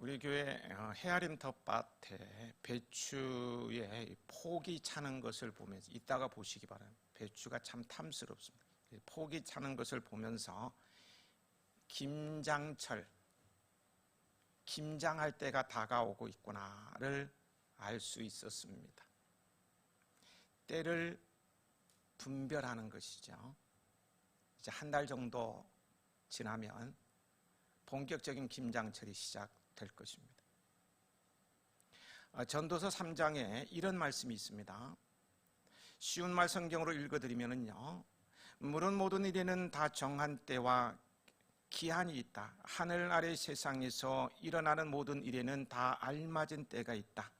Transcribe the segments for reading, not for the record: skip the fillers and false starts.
우리 교회 헤아림 텃밭에 배추에 폭이 차는 것을 보면서 이따가 보시기 바랍니다. 배추가 참 탐스럽습니다. 폭이 차는 것을 보면서 김장철, 김장할 때가 다가오고 있구나를 알 수 있었습니다. 때를 분별하는 것이죠. 이제 한 달 정도 지나면 본격적인 김장철이 시작될 것입니다. 전도서 3장에 이런 말씀이 있습니다. 쉬운 말 성경으로 읽어드리면요, 물은 모든 일에는 다 정한 때와 기한이 있다. 하늘 아래 세상에서 일어나는 모든 일에는 다 알맞은 때가 있다.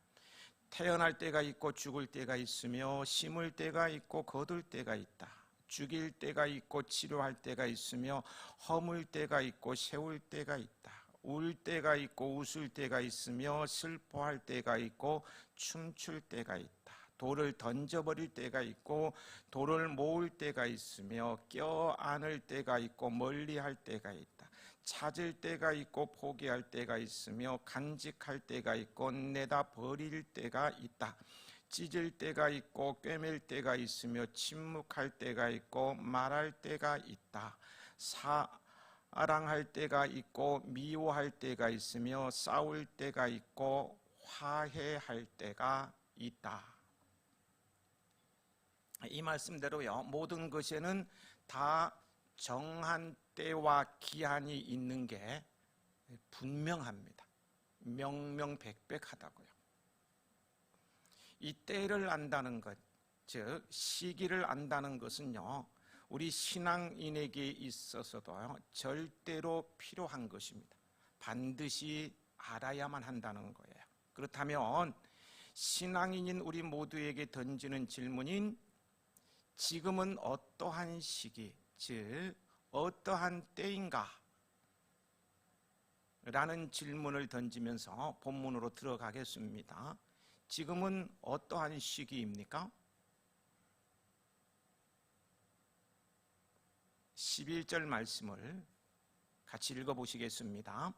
태어날 때가 있고 죽을 때가 있으며 심을 때가 있고 거둘 때가 있다. 죽일 때가 있고 치료할 때가 있으며 허물 때가 있고 세울 때가 있다. 울 때가 있고 웃을 때가 있으며 슬퍼할 때가 있고 춤출 때가 있다. 돌을 던져버릴 때가 있고 돌을 모을 때가 있으며 껴안을 때가 있고 멀리할 때가 있다. 찾을 때가 있고 포기할 때가 있으며 간직할 때가 있고 내다 버릴 때가 있다. 찢을 때가 있고 꿰맬 때가 있으며 침묵할 때가 있고 말할 때가 있다. 사랑할 때가 있고 미워할 때가 있으며 싸울 때가 있고 화해할 때가 있다. 이 말씀대로요, 모든 것에는 다 정한 때와 기한이 있는 게 분명합니다. 명명백백하다고요. 이 때를 안다는 것, 즉 시기를 안다는 것은요, 우리 신앙인에게 있어서도 절대로 필요한 것입니다. 반드시 알아야만 한다는 거예요. 그렇다면 신앙인인 우리 모두에게 던지는 질문인 지금은 어떠한 시기, 즉 어떠한 때인가? 라는 질문을 던지면서 본문으로 들어가겠습니다. 지금은 어떠한 시기입니까? 11절 말씀을 같이 읽어보시겠습니다.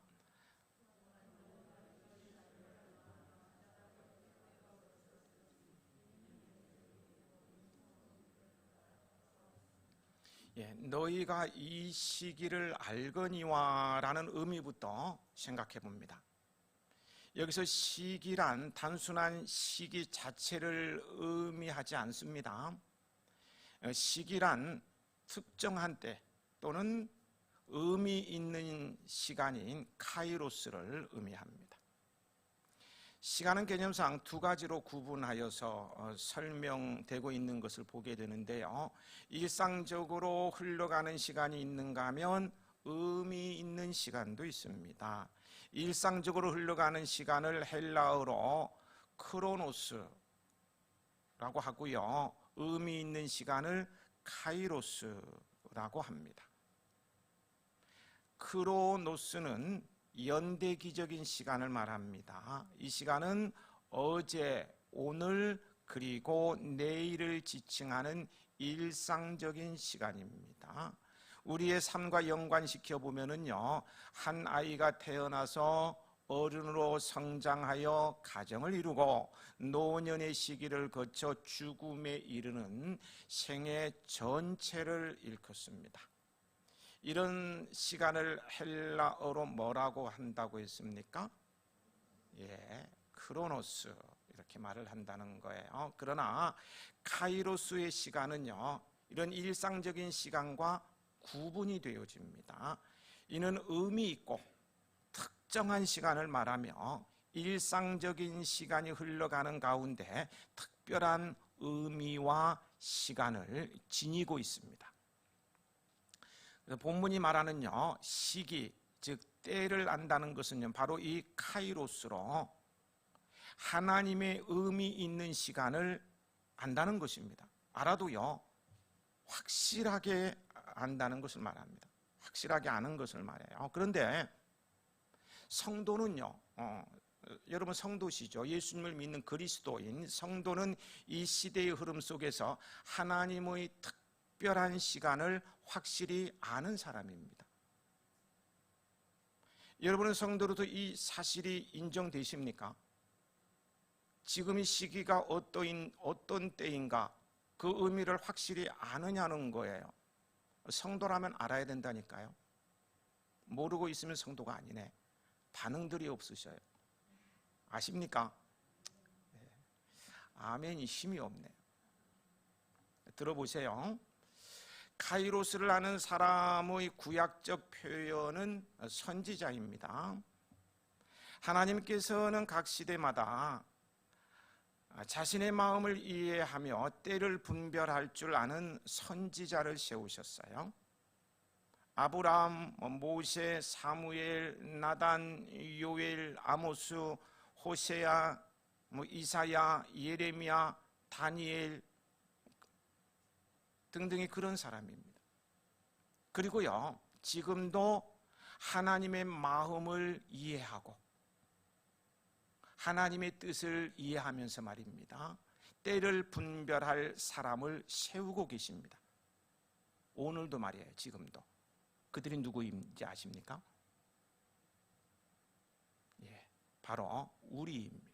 너희가 이 시기를 알거니와 라는 의미부터 생각해 봅니다. 여기서 시기란 단순한 시기 자체를 의미하지 않습니다. 시기란 특정한 때 또는 의미 있는 시간인 카이로스를 의미합니다. 시간은 개념상 두 가지로 구분하여서 설명되고 있는 것을 보게 되는데요, 일상적으로 흘러가는 시간이 있는가 하면 의미 있는 시간도 있습니다. 일상적으로 흘러가는 시간을 헬라어로 크로노스라고 하고요, 의미 있는 시간을 카이로스라고 합니다. 크로노스는 연대기적인 시간을 말합니다. 이 시간은 어제, 오늘, 그리고 내일을 지칭하는 일상적인 시간입니다. 우리의 삶과 연관시켜 보면은요, 한 아이가 태어나서 어른으로 성장하여 가정을 이루고 노년의 시기를 거쳐 죽음에 이르는 생애 전체를 일컫습니다. 이런 시간을 헬라어로 뭐라고 한다고 했습니까? 크로노스, 이렇게 말을 한다는 거예요. 그러나 카이로스의 시간은요, 이런 일상적인 시간과 구분이 되어집니다. 이는 의미 있고 특정한 시간을 말하며 일상적인 시간이 흘러가는 가운데 특별한 의미와 시간을 지니고 있습니다. 본문이 말하는요, 시기, 즉 때를 안다는 것은요, 바로 이 카이로스로 하나님의 의미 있는 시간을 안다는 것입니다. 알아도요, 확실하게 안다는 것을 말합니다. 확실하게 아는 것을 말해요. 그런데 성도는요, 여러분 성도시죠. 예수님을 믿는 그리스도인 성도는 이 시대의 흐름 속에서 하나님의 특별한 시간을 확실히 아는 사람입니다. 여러분은 성도로도 이 사실이 인정되십니까? 지금 이 시기가 어떤 때인가 그 의미를 확실히 아느냐는 거예요. 성도라면 알아야 된다니까요. 모르고 있으면 성도가 아니네. 반응들이 없으셔요. 아십니까? 네. 아멘이 힘이 없네요. 들어보세요. 카이로스를 아는 사람의 구약적 표현은 선지자입니다. 하나님께서는 각 시대마다 자신의 마음을 이해하며 때를 분별할 줄 아는 선지자를 세우셨어요. 아브라함, 모세, 사무엘, 나단, 요엘, 아모스, 호세야, 이사야, 예레미야, 다니엘 등등이 그런 사람입니다. 그리고요, 지금도 하나님의 마음을 이해하고 하나님의 뜻을 이해하면서 말입니다, 때를 분별할 사람을 세우고 계십니다. 오늘도 말이에요. 지금도. 그들이 누구인지 아십니까? 예, 바로 우리입니다.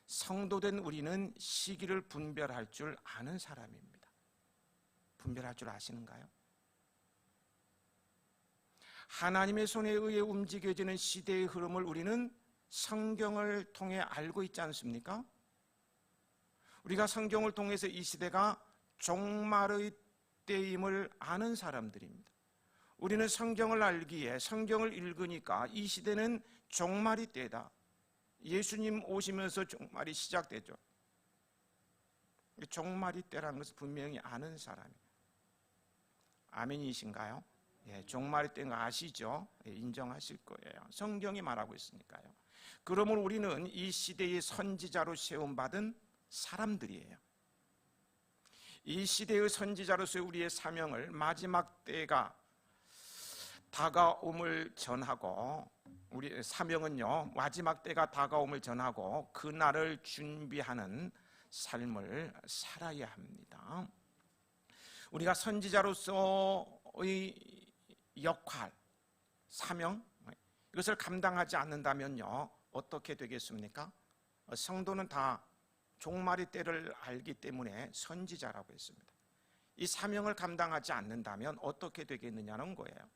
성도된 우리는 시기를 분별할 줄 아는 사람입니다. 분별할 줄 아시는가요? 하나님의 손에 의해 움직여지는 시대의 흐름을 우리는 성경을 통해 알고 있지 않습니까? 우리가 성경을 통해서 이 시대가 종말의 때임을 아는 사람들입니다. 우리는 성경을 알기에 성경을 읽으니까 이 시대는 종말의 때다. 예수님 오시면서 종말이 시작되죠. 종말의 때라는 것을 분명히 아는 사람이에요. 아멘이신가요? 예, 종말의 때인 거 아시죠? 예, 인정하실 거예요. 성경이 말하고 있으니까요. 그러므로 우리는 이 시대의 선지자로 세움받은 사람들이에요. 이 시대의 선지자로서 우리의 사명을 마지막 때가 다가옴을 전하고, 우리 사명은요, 마지막 때가 다가옴을 전하고 그날을 준비하는 삶을 살아야 합니다. 우리가 선지자로서의 역할, 사명, 이것을 감당하지 않는다면요, 어떻게 되겠습니까? 성도는 다 종말의 때를 알기 때문에 선지자라고 했습니다. 이 사명을 감당하지 않는다면 어떻게 되겠느냐는 거예요.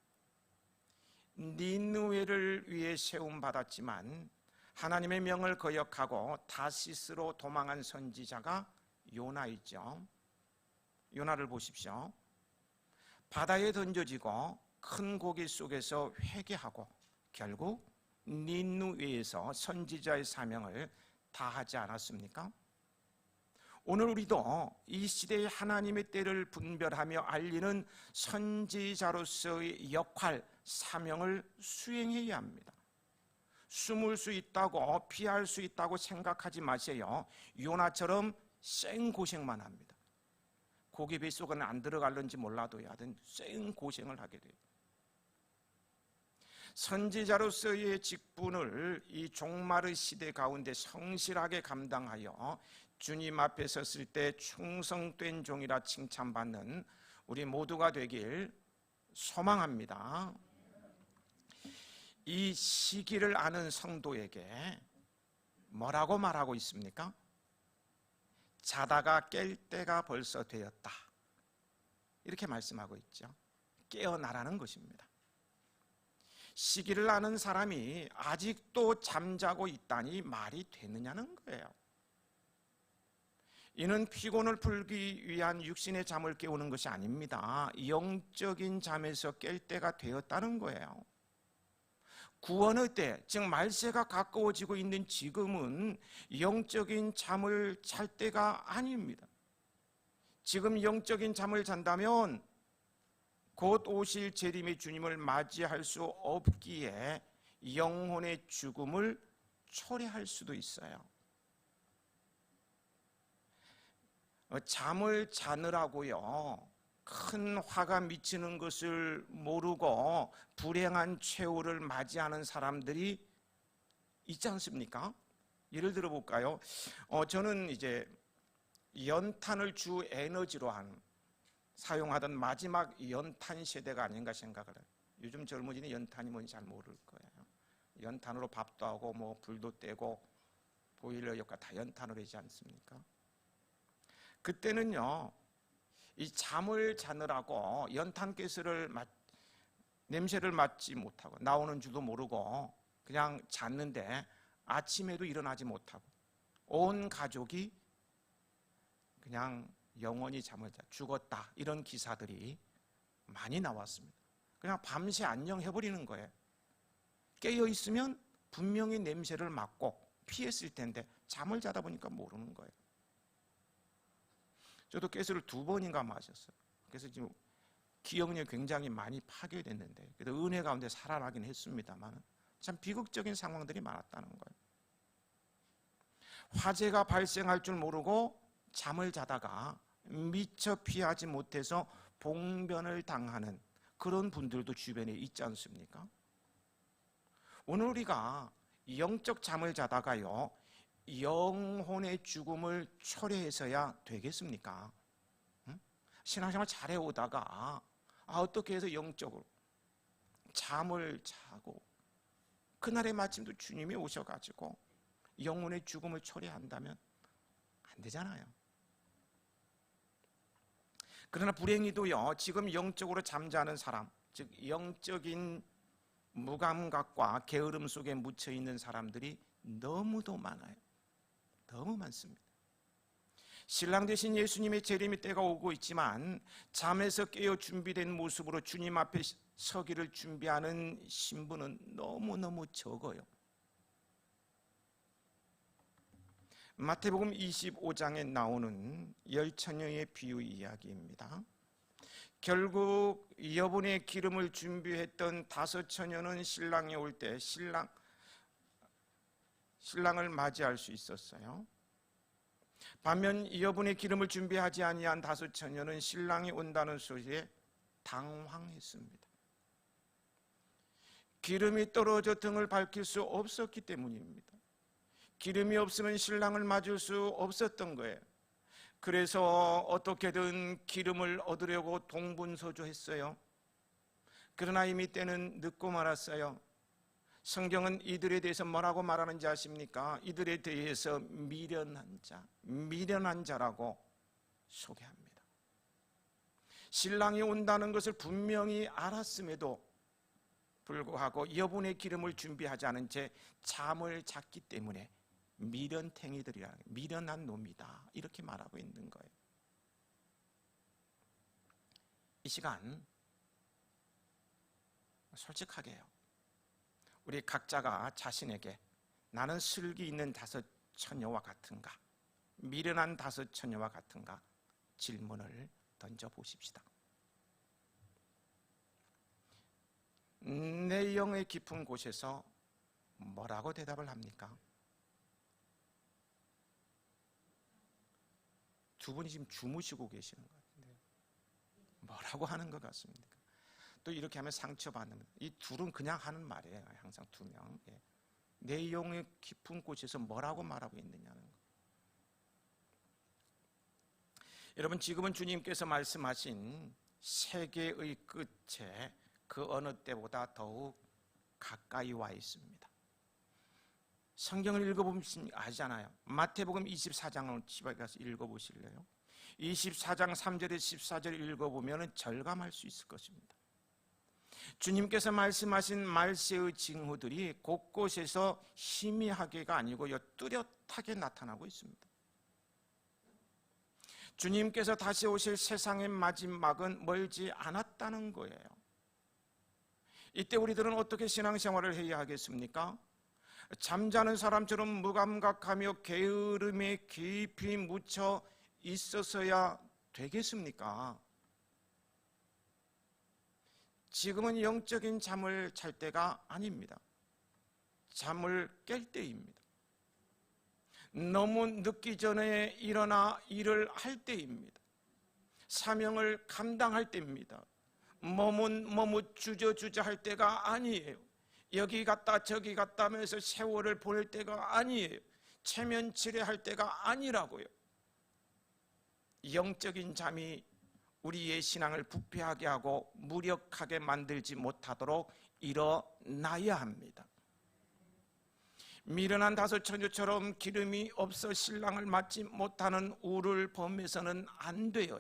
니느웨를 위해 세움받았지만 하나님의 명을 거역하고 다시스로 도망한 선지자가 요나이죠. 요나를 보십시오. 바다에 던져지고 큰 고기 속에서 회개하고 결국 니느웨에서 선지자의 사명을 다하지 않았습니까? 오늘 우리도 이 시대의 하나님의 때를 분별하며 알리는 선지자로서의 역할, 사명을 수행해야 합니다. 숨을 수 있다고, 피할 수 있다고 생각하지 마세요. 요나처럼 생고생만 합니다. 고기 뱃속은 안 들어갈는지 몰라도 하여튼 생고생을 하게 돼요. 선지자로서의 직분을 이 종말의 시대 가운데 성실하게 감당하여 주님 앞에 섰을 때 충성된 종이라 칭찬받는 우리 모두가 되길 소망합니다. 이 시기를 아는 성도에게 뭐라고 말하고 있습니까? 자다가 깰 때가 벌써 되었다, 이렇게 말씀하고 있죠. 깨어나라는 것입니다. 시기를 아는 사람이 아직도 잠자고 있다니 말이 되느냐는 거예요. 이는 피곤을 풀기 위한 육신의 잠을 깨우는 것이 아닙니다. 영적인 잠에서 깰 때가 되었다는 거예요. 구원의 때, 즉 말세가 가까워지고 있는 지금은 영적인 잠을 잘 때가 아닙니다. 지금 영적인 잠을 잔다면 곧 오실 재림의 주님을 맞이할 수 없기에 영혼의 죽음을 초래할 수도 있어요. 잠을 자느라고요, 큰 화가 미치는 것을 모르고 불행한 최후를 맞이하는 사람들이 있지 않습니까? 예를 들어 볼까요? 저는 이제 연탄을 주 에너지로 사용하던 마지막 연탄 세대가 아닌가 생각을 해요. 요즘 젊은이는 연탄이 뭔지 잘 모를 거예요. 연탄으로 밥도 하고 뭐 불도 떼고 보일러 역할 다 연탄으로 하지 않습니까? 그때는요, 이 잠을 자느라고 연탄가스를 냄새를 맡지 못하고 나오는 줄도 모르고 그냥 잤는데 아침에도 일어나지 못하고 온 가족이 그냥 영원히 잠을 자 죽었다, 이런 기사들이 많이 나왔습니다. 그냥 밤새 안녕해버리는 거예요. 깨어있으면 분명히 냄새를 맡고 피했을 텐데 잠을 자다 보니까 모르는 거예요. 저도 가스를 2번인가 마셨어요. 그래서 지금 기억력이 굉장히 많이 파괴됐는데, 그래도 은혜 가운데 살아나긴 했습니다만 참 비극적인 상황들이 많았다는 거예요. 화재가 발생할 줄 모르고 잠을 자다가 미처 피하지 못해서 봉변을 당하는 그런 분들도 주변에 있지 않습니까? 오늘 우리가 영적 잠을 자다가요, 영혼의 죽음을 초래해서야 되겠습니까? 신앙생활 잘해오다가 어떻게 해서 영적으로 잠을 자고 그날에 마침도 주님이 오셔가지고 영혼의 죽음을 초래한다면 안 되잖아요. 그러나 불행히도요, 지금 영적으로 잠자는 사람, 즉 영적인 무감각과 게으름 속에 묻혀있는 사람들이 너무도 많아요. 너무 많습니다. 신랑 되신 예수님의 재림의 때가 오고 있지만 잠에서 깨어 준비된 모습으로 주님 앞에 서기를 준비하는 신부는 너무너무 적어요. 마태복음 25장에 나오는 10처녀의 비유 이야기입니다. 결국 여분의 기름을 준비했던 5처녀는 신랑이 올 때 신랑을 맞이할 수 있었어요. 반면 여분의 기름을 준비하지 아니한 5처녀는 신랑이 온다는 소리에 당황했습니다. 기름이 떨어져 등을 밝힐 수 없었기 때문입니다. 기름이 없으면 신랑을 맞을 수 없었던 거예요. 그래서 어떻게든 기름을 얻으려고 동분서주했어요. 그러나 이미 때는 늦고 말았어요. 성경은 이들에 대해서 뭐라고 말하는지 아십니까? 이들에 대해서 미련한 자라고 소개합니다. 신랑이 온다는 것을 분명히 알았음에도 불구하고 여분의 기름을 준비하지 않은 채 잠을 잤기 때문에 미련탱이들이라, 미련한 놈이다, 이렇게 말하고 있는 거예요. 이 시간 솔직하게요, 우리 각자가 자신에게 나는 슬기 있는 5처녀와 같은가, 미련한 5처녀와 같은가 질문을 던져보십시다. 내 영의 깊은 곳에서 뭐라고 대답을 합니까? 두 분이 지금 주무시고 계시는 것 같은데요. 뭐라고 하는 것 같습니까? 또 이렇게 하면 상처받는, 이 둘은 그냥 하는 말이에요. 항상 2명. 내 영의 깊은 곳에서 뭐라고 말하고 있느냐는 거. 여러분, 지금은 주님께서 말씀하신 세계의 끝에 그 어느 때보다 더욱 가까이 와 있습니다. 성경을 읽어보면 아시잖아요. 마태복음 24장을 집에 가서 읽어보실래요? 24장 3절에 14절 읽어보면 절감할 수 있을 것입니다. 주님께서 말씀하신 말세의 징후들이 곳곳에서 희미하게가 아니고 뚜렷하게 나타나고 있습니다. 주님께서 다시 오실 세상의 마지막은 멀지 않았다는 거예요. 이때 우리들은 어떻게 신앙생활을 해야 하겠습니까? 잠자는 사람처럼 무감각하며 게으름에 깊이 묻혀 있어서야 되겠습니까? 지금은 영적인 잠을 잘 때가 아닙니다. 잠을 깰 때입니다. 너무 늦기 전에 일어나 일을 할 때입니다. 사명을 감당할 때입니다. 머뭇 주저주저 할 때가 아니에요. 여기 갔다 저기 갔다 하면서 세월을 보낼 때가 아니에요. 체면치레할 때가 아니라고요. 영적인 잠이 우리의 신앙을 부패하게 하고 무력하게 만들지 못하도록 일어나야 합니다. 미련한 다섯 처녀처럼 기름이 없어 신랑을 맞지 못하는 우를 범해서는 안 돼요.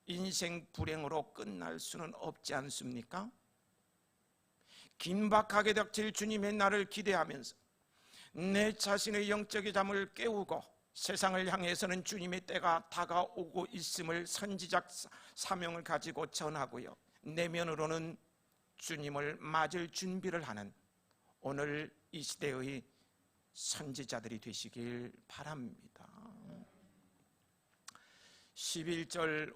인생 불행으로 끝날 수는 없지 않습니까? 긴박하게 닥칠 주님의 날을 기대하면서 내 자신의 영적인 잠을 깨우고 세상을 향해서는 주님의 때가 다가오고 있음을 선지적 사명을 가지고 전하고요, 내면으로는 주님을 맞을 준비를 하는 오늘 이 시대의 선지자들이 되시길 바랍니다. 11절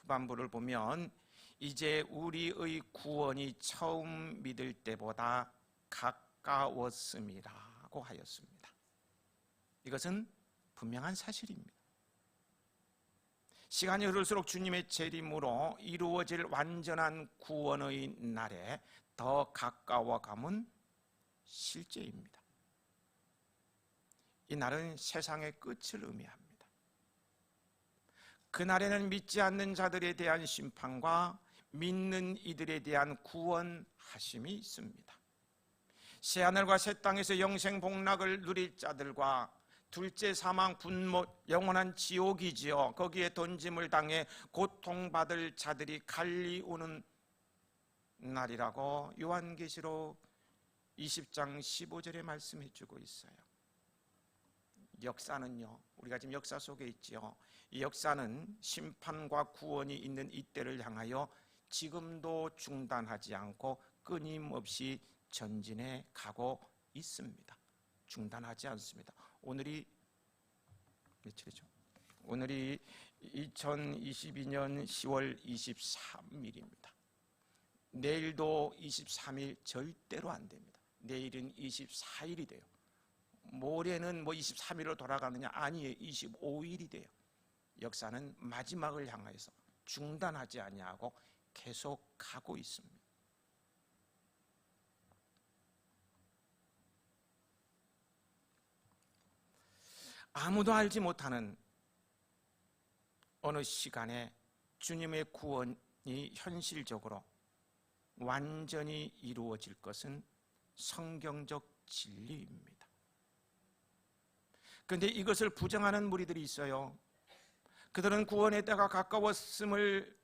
후반부를 보면 이제 우리의 구원이 처음 믿을 때보다 가까웠음이라고 하였습니다. 이것은 분명한 사실입니다. 시간이 흐를수록 주님의 재림으로 이루어질 완전한 구원의 날에 더 가까워감은 실제입니다. 이 날은 세상의 끝을 의미합니다. 그날에는 믿지 않는 자들에 대한 심판과 믿는 이들에 대한 구원하심이 있습니다. 새하늘과 새 땅에서 영생 복락을 누릴 자들과 둘째 사망 분모 영원한 지옥이지요, 거기에 던짐을 당해 고통받을 자들이 갈리오는 날이라고 요한계시록 20장 15절에 말씀해 주고 있어요. 역사는요, 우리가 지금 역사 속에 있지요. 이 역사는 심판과 구원이 있는 이때를 향하여 지금도 중단하지 않고 끊임없이 전진해 가고 있습니다. 중단하지 않습니다. 오늘이 며칠이죠? 오늘이 2022년 10월 23일입니다. 내일도 23일 절대로 안 됩니다. 내일은 24일이 돼요. 모레는 23일로 돌아가느냐? 아니에요. 25일이 돼요. 역사는 마지막을 향해서 중단하지 아니하고 계속 가고 있습니다. 아무도 알지 못하는 어느 시간에 주님의 구원이 현실적으로 완전히 이루어질 것은 성경적 진리입니다. 그런데 이것을 부정하는 무리들이 있어요. 그들은 구원의 때가 가까웠음을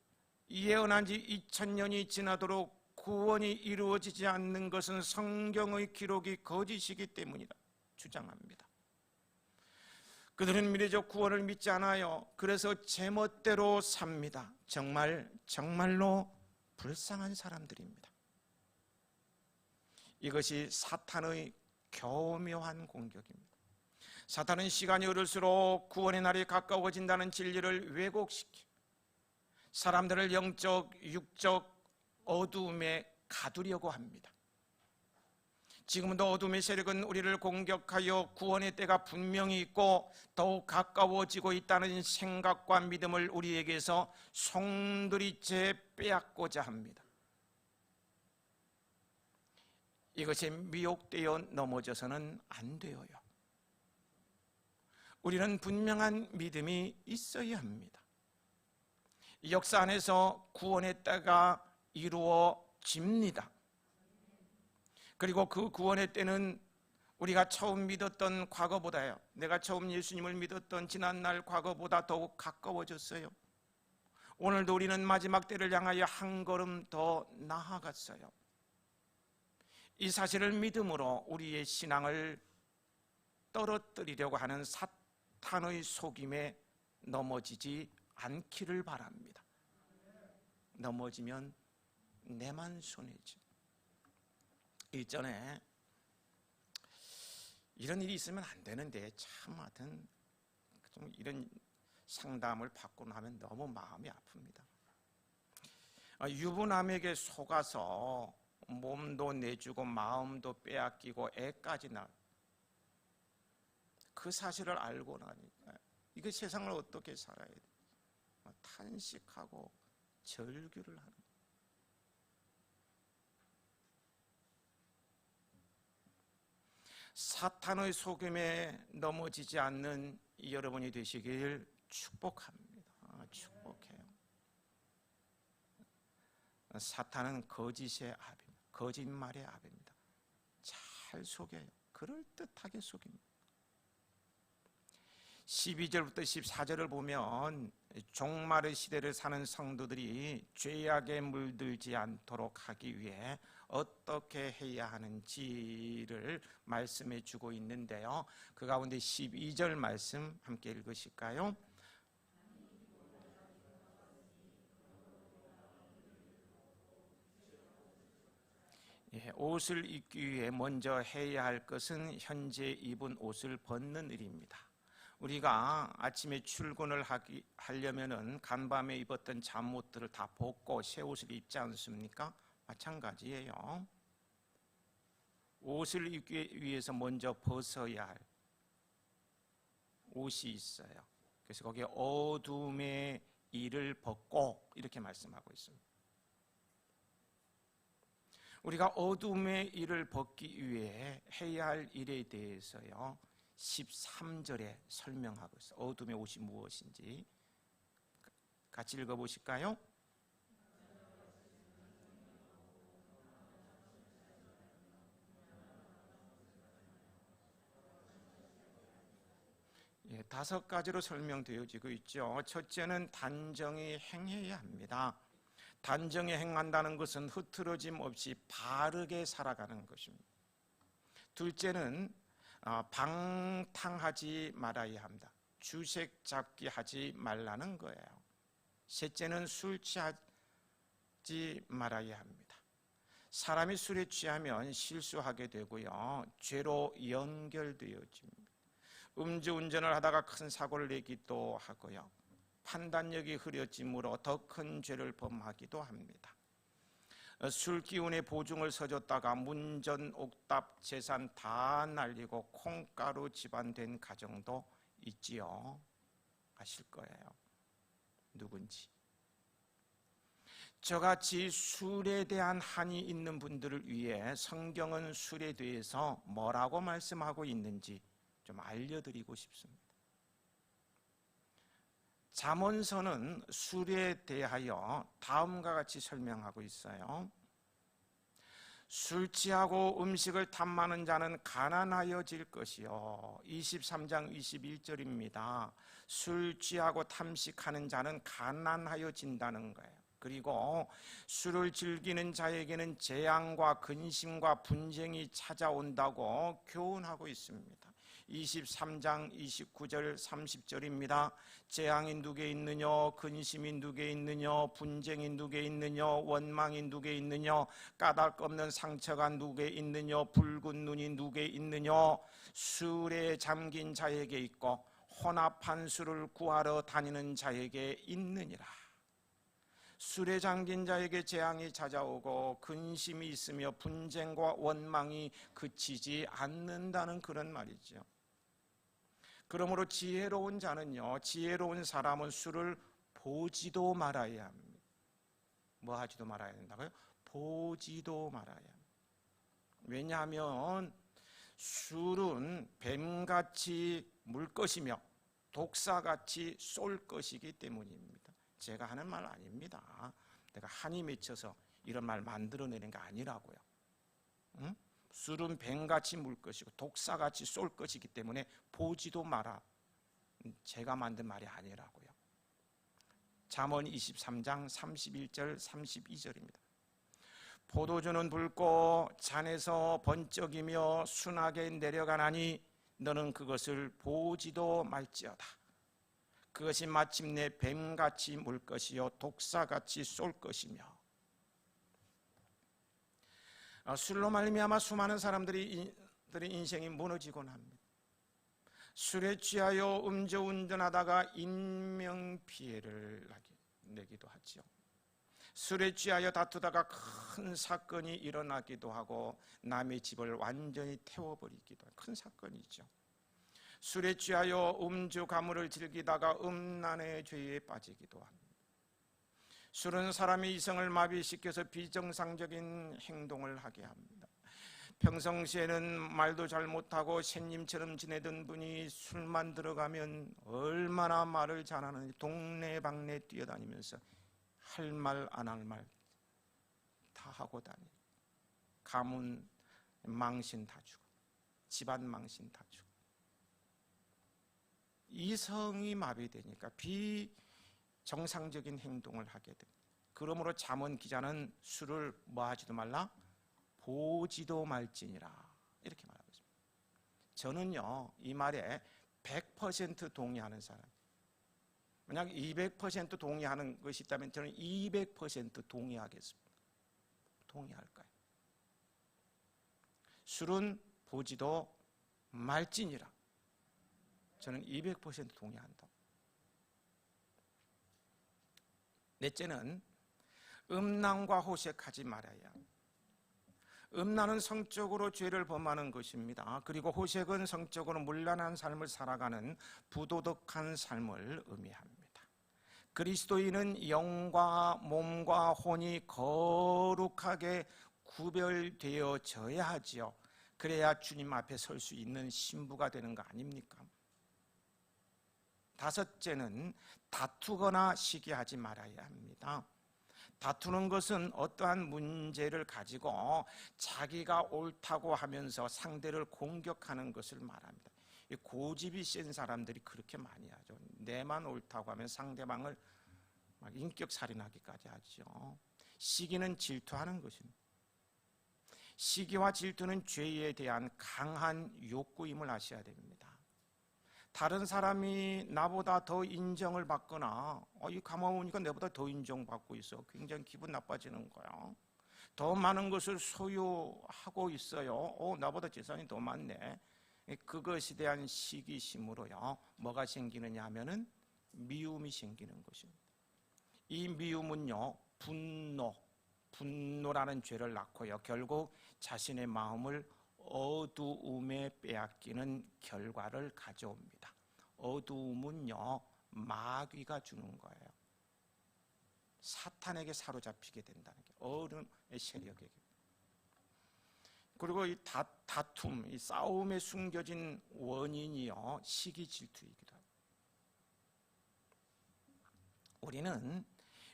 예언한 지 2000년이 지나도록 구원이 이루어지지 않는 것은 성경의 기록이 거짓이기 때문이다 주장합니다. 그들은 미래적 구원을 믿지 않아요. 그래서 제멋대로 삽니다. 정말로 불쌍한 사람들입니다. 이것이 사탄의 교묘한 공격입니다. 사탄은 시간이 흐를수록 구원의 날이 가까워진다는 진리를 왜곡시키 사람들을 영적, 육적 어두움에 가두려고 합니다. 지금도 어둠의 세력은 우리를 공격하여 구원의 때가 분명히 있고 더욱 가까워지고 있다는 생각과 믿음을 우리에게서 송두리째 빼앗고자 합니다. 이것에 미혹되어 넘어져서는 안 돼요. 우리는 분명한 믿음이 있어야 합니다. 역사 안에서 구원의 때가 이루어집니다. 그리고 그 구원의 때는 우리가 처음 믿었던 과거보다요, 내가 처음 예수님을 믿었던 지난날 과거보다 더욱 가까워졌어요. 오늘도 우리는 마지막 때를 향하여 한 걸음 더 나아갔어요. 이 사실을 믿음으로 우리의 신앙을 떨어뜨리려고 하는 사탄의 속임에 넘어지지 않기를 바랍니다. 넘어지면 내만 손해지. 일전에 이런 일이 있으면 안 되는데 참 하여튼 좀 이런 상담을 받고 나면 너무 마음이 아픕니다. 유부남에게 속아서 몸도 내주고 마음도 빼앗기고 애까지 낳. 그 사실을 알고 나니까 이거 세상을 어떻게 살아야 돼? 탄식하고 절규를 하는. 사탄의 속임에 넘어지지 않는 여러분이 되시길 축복합니다. 축복해요. 사탄은 거짓의 아비입니다. 거짓말의 아비입니다. 잘 속여요. 그럴듯하게 속입니다. 12절부터 14절을 보면 종말의 시대를 사는 성도들이 죄악에 물들지 않도록 하기 위해 어떻게 해야 하는지를 말씀해 주고 있는데요. 그 가운데 12절 말씀 함께 읽으실까요? 옷을 입기 위해 먼저 해야 할 것은 현재 입은 옷을 벗는 일입니다. 우리가 아침에 출근을 하려면은 간밤에 입었던 잠옷들을 다 벗고 새 옷을 입지 않습니까? 마찬가지예요. 옷을 입기 위해서 먼저 벗어야 할 옷이 있어요. 그래서 거기에 어둠의 일을 벗고 이렇게 말씀하고 있습니다. 우리가 어둠의 일을 벗기 위해 해야 할 일에 대해서요 13절에 설명하고 있어요. 어둠의 옷이 무엇인지 같이 읽어보실까요? 예, 5가지로 설명되어지고 있죠. 첫째는 단정히 행해야 합니다. 단정히 행한다는 것은 흐트러짐 없이 바르게 살아가는 것입니다. 둘째는 방탕하지 말아야 합니다. 주색 잡기 하지 말라는 거예요. 셋째는 술 취하지 말아야 합니다. 사람이 술에 취하면 실수하게 되고요, 죄로 연결되어집니다. 음주운전을 하다가 큰 사고를 내기도 하고요, 판단력이 흐려짐으로 더 큰 죄를 범하기도 합니다. 술 기운에 보증을 서줬다가 문전 옥답 재산 다 날리고 콩가루 집안 된 가정도 있지요. 아실 거예요. 누군지. 저같이 술에 대한 한이 있는 분들을 위해 성경은 술에 대해서 뭐라고 말씀하고 있는지 좀 알려드리고 싶습니다. 잠언서는 술에 대하여 다음과 같이 설명하고 있어요. 술 취하고 음식을 탐하는 자는 가난하여질 것이요. 23장 21절입니다. 술 취하고 탐식하는 자는 가난하여진다는 거예요. 그리고 술을 즐기는 자에게는 재앙과 근심과 분쟁이 찾아온다고 교훈하고 있습니다. 23장 29절 30절입니다. 재앙이 누게 있느냐, 근심이 누게 있느냐, 분쟁이 누게 있느냐, 원망이 누게 있느냐, 까닭 없는 상처가 누게 있느냐, 붉은 눈이 누게 있느냐. 술에 잠긴 자에게 있고 혼합한 술을 구하러 다니는 자에게 있느니라. 술에 잠긴 자에게 재앙이 찾아오고 근심이 있으며 분쟁과 원망이 그치지 않는다는 그런 말이죠. 그러므로 지혜로운 자는요, 지혜로운 사람은 술을 보지도 말아야 합니다. 뭐 하지도 말아야 된다고요? 보지도 말아야 합니다. 왜냐하면 술은 뱀같이 물 것이며 독사같이 쏠 것이기 때문입니다. 제가 하는 말 아닙니다. 내가 한이 맺혀서 이런 말 만들어내는 게 아니라고요. 응? 술은 뱀같이 물 것이고 독사같이 쏠 것이기 때문에 보지도 마라. 제가 만든 말이 아니라고요. 잠언 23장 31절 32절입니다. 포도주는 붉고 잔에서 번쩍이며 순하게 내려가나니 너는 그것을 보지도 말지어다. 그것이 마침내 뱀같이 물 것이요 독사같이 쏠 것이며. 술로 말미암아 수많은 사람들의 인생이 무너지곤 합니다. 술에 취하여 음주운전하다가 인명피해를 내기도 하죠. 술에 취하여 다투다가 큰 사건이 일어나기도 하고 남의 집을 완전히 태워버리기도 하는 큰 사건이죠. 술에 취하여 음주 가물을 즐기다가 음란의 죄에 빠지기도 합니다. 술은 사람의 이성을 마비시켜서 비정상적인 행동을 하게 합니다. 평상시에는 말도 잘 못하고 샌님처럼 지내던 분이 술만 들어가면 얼마나 말을 잘하는지 동네방네 뛰어다니면서 할 말 안 할 말 다 하고 다니고, 가문 망신 다 주고 집안 망신 다 주고, 이성이 마비되니까 비정상적인 행동을 하게 됩니다. 그러므로 잠언 기자는 술을 뭐 하지도 말라? 보지도 말지니라, 이렇게 말하고 있습니다. 저는요, 이 말에 100% 동의하는 사람, 만약 200% 동의하는 것이 있다면 저는 200% 동의하겠습니다. 동의할까요? 술은 보지도 말지니라, 저는 200% 동의한다. 넷째는 음란과 호색하지 말아야. 음란은 성적으로 죄를 범하는 것입니다. 그리고 호색은 성적으로 문란한 삶을 살아가는 부도덕한 삶을 의미합니다. 그리스도인은 영과 몸과 혼이 거룩하게 구별되어져야 하지요. 그래야 주님 앞에 설 수 있는 신부가 되는 거 아닙니까? 다섯째는 다투거나 시기하지 말아야 합니다. 다투는 것은 어떠한 문제를 가지고 자기가 옳다고 하면서 상대를 공격하는 것을 말합니다. 고집이 센 사람들이 그렇게 많이 하죠. 내만 옳다고 하면 상대방을 막 인격살인하기까지 하죠. 시기는 질투하는 것입니다. 시기와 질투는 죄에 대한 강한 욕구임을 아셔야 됩니다. 다른 사람이 나보다 더 인정을 받거나 이 가만 보니까 내보다 더 인정받고 있어, 굉장히 기분 나빠지는 거야. 더 많은 것을 소유하고 있어요. 나보다 재산이 더 많네. 그것에 대한 시기심으로요, 뭐가 생기느냐 하면은 미움이 생기는 것입니다. 이 미움은요, 분노라는 죄를 낳고요, 결국 자신의 마음을 어두움에 빼앗기는 결과를 가져옵니다. 어두움은요, 마귀가 주는 거예요. 사탄에게 사로잡히게 된다는 게 어둠의 세력에게. 그리고 이 다툼, 이 싸움에 숨겨진 원인이요, 시기 질투이기도 합니다. 우리는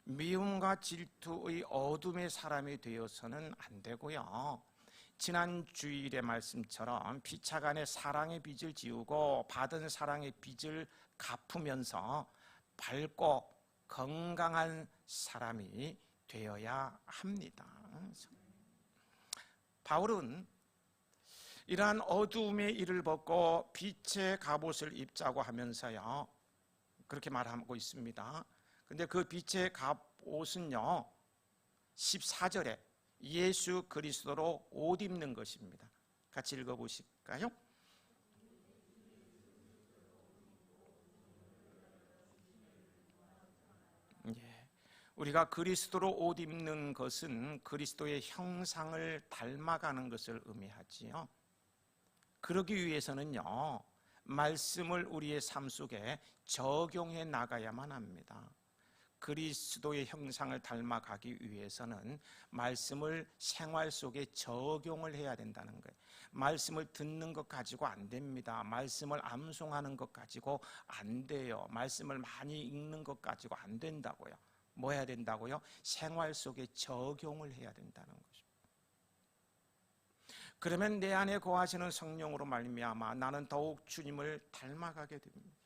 미움과 질투의 어둠의 사람이 되어서는 안 되고요, 지난 주일의 말씀처럼 피차간에 사랑의 빚을 지우고 받은 사랑의 빚을 갚으면서 밝고 건강한 사람이 되어야 합니다. 바울은 이러한 어두움의 일을 벗고 빛의 갑옷을 입자고 하면서요, 그렇게 말하고 있습니다. 근데 그 빛의 갑옷은요, 14절에 예수 그리스도로 옷 입는 것입니다. 같이 읽어보실까요? 우리가 그리스도로 옷 입는 것은 그리스도의 형상을 닮아가는 것을 의미하지요. 그러기 위해서는요, 말씀을 우리의 삶 속에 적용해 나가야만 합니다. 그리스도의 형상을 닮아가기 위해서는 말씀을 생활 속에 적용을 해야 된다는 거예요. 말씀을 듣는 것 가지고 안 됩니다. 말씀을 암송하는 것 가지고 안 돼요. 말씀을 많이 읽는 것 가지고 안 된다고요. 뭐 해야 된다고요? 생활 속에 적용을 해야 된다는 거죠. 그러면 내 안에 거하시는 성령으로 말미암아 나는 더욱 주님을 닮아가게 됩니다.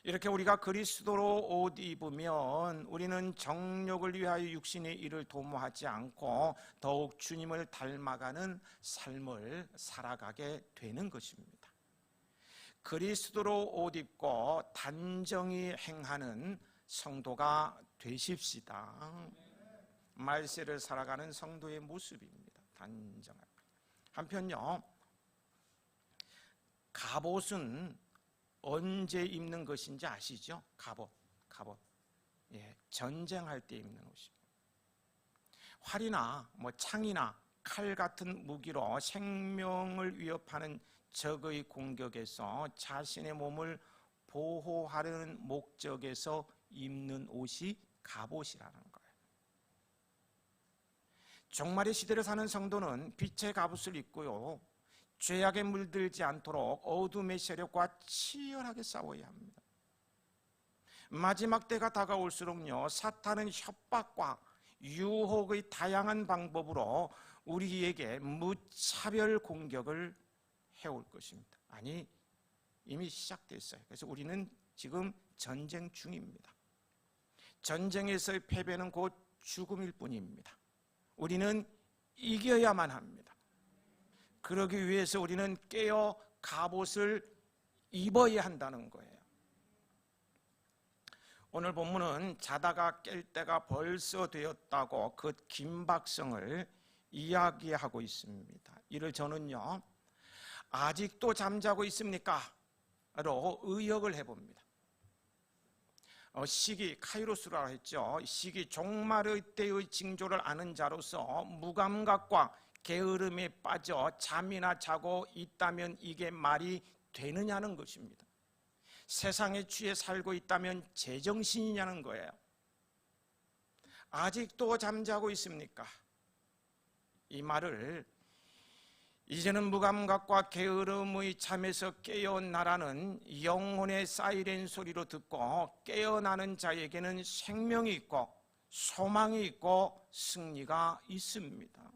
이렇게 우리가 그리스도로 옷 입으면 우리는 정욕을 위하여 육신의 일을 도모하지 않고 더욱 주님을 닮아가는 삶을 살아가게 되는 것입니다. 그리스도로 옷 입고 단정히 행하는 성도가 되십시다. 말세를 살아가는 성도의 모습입니다. 단정하게. 한편요, 갑옷은 언제 입는 것인지 아시죠? 갑옷. 전쟁할 때 입는 옷입니다. 활이나 창이나 칼 같은 무기로 생명을 위협하는 적의 공격에서 자신의 몸을 보호하려는 목적에서 입는 옷이 갑옷이라는 거예요. 종말의 시대를 사는 성도는 빛의 갑옷을 입고요, 죄악에 물들지 않도록 어둠의 세력과 치열하게 싸워야 합니다. 마지막 때가 다가올수록요, 사탄은 협박과 유혹의 다양한 방법으로 우리에게 무차별 공격을 해올 것입니다. 아니, 이미 시작됐어요. 그래서 우리는 지금 전쟁 중입니다. 전쟁에서의 패배는 곧 죽음일 뿐입니다. 우리는 이겨야만 합니다. 그러기 위해서 우리는 깨어 갑옷을 입어야 한다는 거예요. 오늘 본문은 자다가 깰 때가 벌써 되었다고 그 긴박성을 이야기하고 있습니다. 이를 저는요, 아직도 잠자고 있습니까? 로 의역을 해봅니다. 시기, 카이로스라고 했죠. 시기 종말의 때의 징조를 아는 자로서 무감각과 게으름에 빠져 잠이나 자고 있다면 이게 말이 되느냐는 것입니다. 세상에 취해 살고 있다면 제정신이냐는 거예요. 아직도 잠자고 있습니까? 이 말을 이제는 무감각과 게으름의 잠에서 깨어나라는 영혼의 사이렌 소리로 듣고 깨어나는 자에게는 생명이 있고 소망이 있고 승리가 있습니다.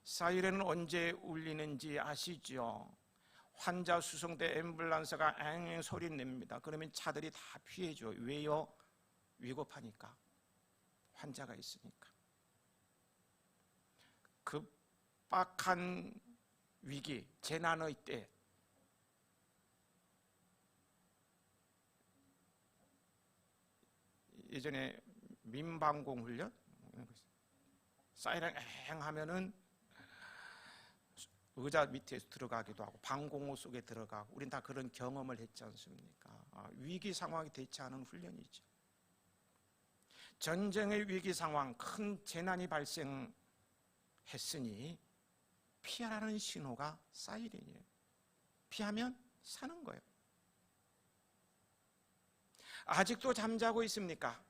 사이렌은 언제 울리는지 아시죠? 환자 수송대 앰뷸런스가 앵앵 소리 냅니다. 그러면 차들이 다 피해줘. 왜요? 위급하니까. 환자가 있으니까. 급박한 위기, 재난의 때 예전에 민방공 훈련 사이렌 앵 하면은 의자 밑에 들어가기도 하고 방공호 속에 들어가고 우린 다 그런 경험을 했지 않습니까? 위기 상황에 대처하는 훈련이죠. 전쟁의 위기 상황, 큰 재난이 발생했으니 피하라는 신호가 사이렌이에요. 피하면 사는 거예요. 아직도 잠자고 있습니까?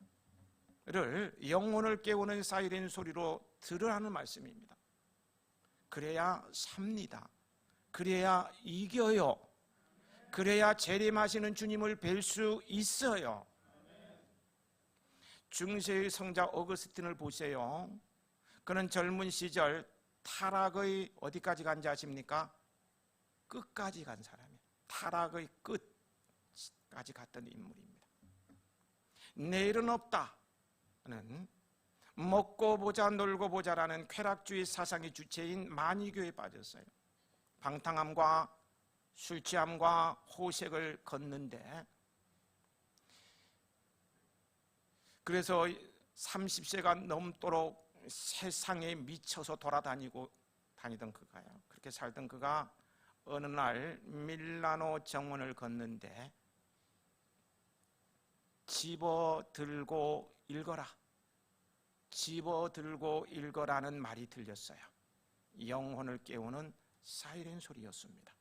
를 영혼을 깨우는 사이렌 소리로 들으라는 말씀입니다. 그래야 삽니다. 그래야 이겨요. 그래야 재림하시는 주님을 뵐 수 있어요. 중세의 성자 어거스틴을 보세요. 그는 젊은 시절 타락의 어디까지 간지 아십니까? 끝까지 간 사람이에요. 타락의 끝까지 갔던 인물입니다. 내일은 없다는 먹고 보자 놀고 보자라는 쾌락주의 사상의 주체인 만이교에 빠졌어요. 방탕함과 술 취함과 호색을 걷는데 그래서 30세가 넘도록 세상에 미쳐서 다니던 그가요. 그렇게 살던 그가 어느 날 밀라노 정원을 걷는데 집어들고 읽어라. 집어들고 읽어라는 말이 들렸어요. 영혼을 깨우는 사이렌 소리였습니다.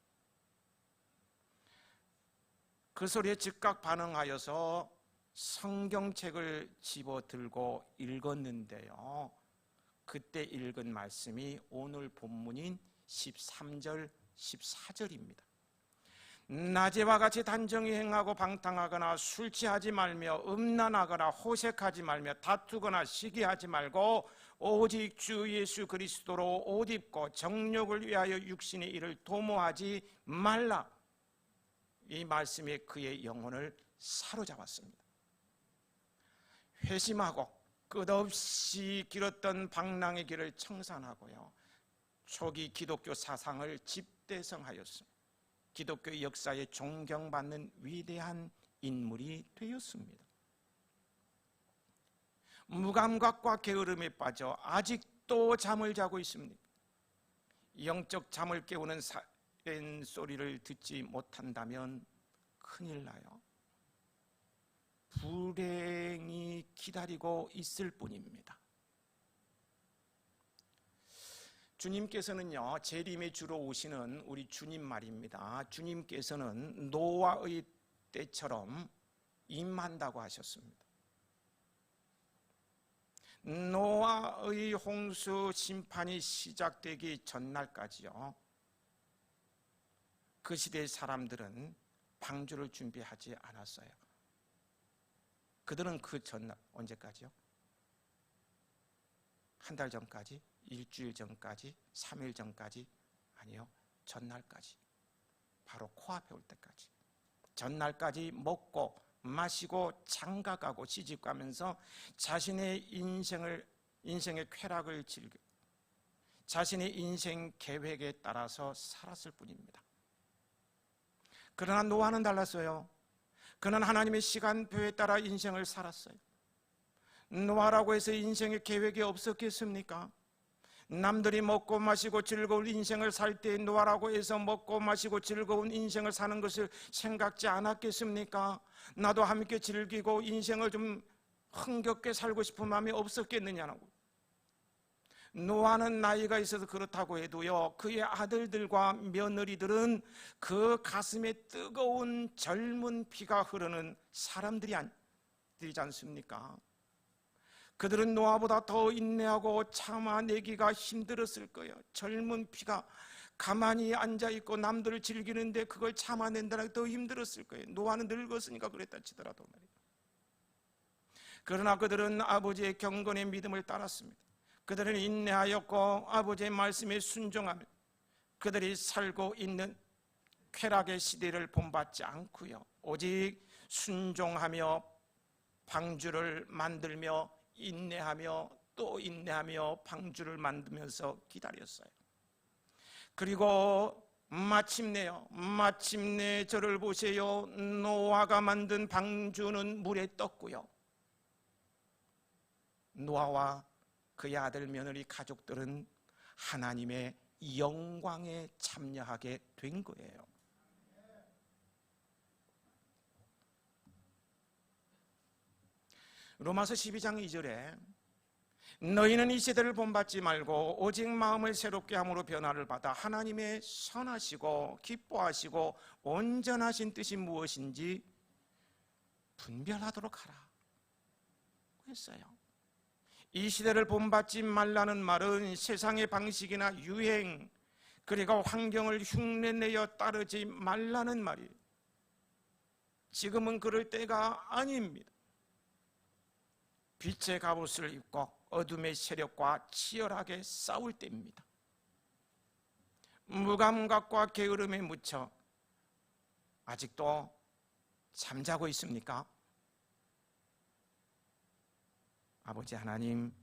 그 소리에 즉각 반응하여서 성경책을 집어들고 읽었는데요. 그때 읽은 말씀이 오늘 본문인 13절, 14절입니다. 낮에와 같이 단정히 행하고 방탕하거나 술 취하지 말며 음란하거나 호색하지 말며 다투거나 시기하지 말고 오직 주 예수 그리스도로 옷 입고 정욕을 위하여 육신의 일을 도모하지 말라. 이 말씀이 그의 영혼을 사로잡았습니다. 회심하고 끝없이 길었던 방랑의 길을 청산하고요, 초기 기독교 사상을 집대성하였습니다. 기독교 역사에 존경받는 위대한 인물이 되었습니다. 무감각과 게으름에 빠져 아직도 잠을 자고 있습니다. 영적 잠을 깨우는 사이렌 소리를 듣지 못한다면 큰일 나요. 불행이 기다리고 있을 뿐입니다. 주님께서는요, 재림의 주로 오시는 우리 주님 말입니다. 주님께서는 노아의 때처럼 임한다고 하셨습니다. 노아의 홍수 심판이 시작되기 전날까지요, 그 시대의 사람들은 방주를 준비하지 않았어요. 그들은 그 전날, 언제까지요? 한 달 전까지? 일주일 전까지? 3일 전까지? 아니요, 전날까지. 바로 코앞에 올 때까지. 전날까지 먹고 마시고 장가가고 시집가면서 자신의 인생의 쾌락을 즐겨 자신의 인생 계획에 따라서 살았을 뿐입니다. 그러나 노아는 달랐어요. 그는 하나님의 시간표에 따라 인생을 살았어요. 노아라고 해서 인생의 계획이 없었겠습니까? 남들이 먹고 마시고 즐거운 인생을 살 때 노아라고 해서 먹고 마시고 즐거운 인생을 사는 것을 생각지 않았겠습니까? 나도 함께 즐기고 인생을 좀 흥겹게 살고 싶은 마음이 없었겠느냐고. 노아는 나이가 있어서 그렇다고 해도요, 그의 아들들과 며느리들은 그 가슴에 뜨거운 젊은 피가 흐르는 사람들이지 않습니까? 그들은 노아보다 더 인내하고 참아내기가 힘들었을 거예요. 젊은 피가 가만히 앉아있고 남들을 즐기는데 그걸 참아낸다는 게 더 힘들었을 거예요. 노아는 늙었으니까 그랬다 치더라도 말이에요. 그러나 그들은 아버지의 경건의 믿음을 따랐습니다. 그들은 인내하였고 아버지의 말씀에 순종하며 그들이 살고 있는 쾌락의 시대를 본받지 않고요, 오직 순종하며 방주를 만들며 인내하며 또 인내하며 방주를 만들면서 기다렸어요. 그리고 마침내 저를 보세요. 노아가 만든 방주는 물에 떴고요, 노아와 그의 아들 며느리 가족들은 하나님의 영광에 참여하게 된 거예요. 로마서 12장 2절에 너희는 이 시대를 본받지 말고 오직 마음을 새롭게 함으로 변화를 받아 하나님의 선하시고 기뻐하시고 온전하신 뜻이 무엇인지 분별하도록 하라 했어요. 이 시대를 본받지 말라는 말은 세상의 방식이나 유행 그리고 환경을 흉내내어 따르지 말라는 말이에요. 지금은 그럴 때가 아닙니다. 빛의 갑옷을 입고 어둠의 세력과 치열하게 싸울 때입니다. 무감각과 게으름에 묻혀 아직도 잠자고 있습니까? 아버지 하나님,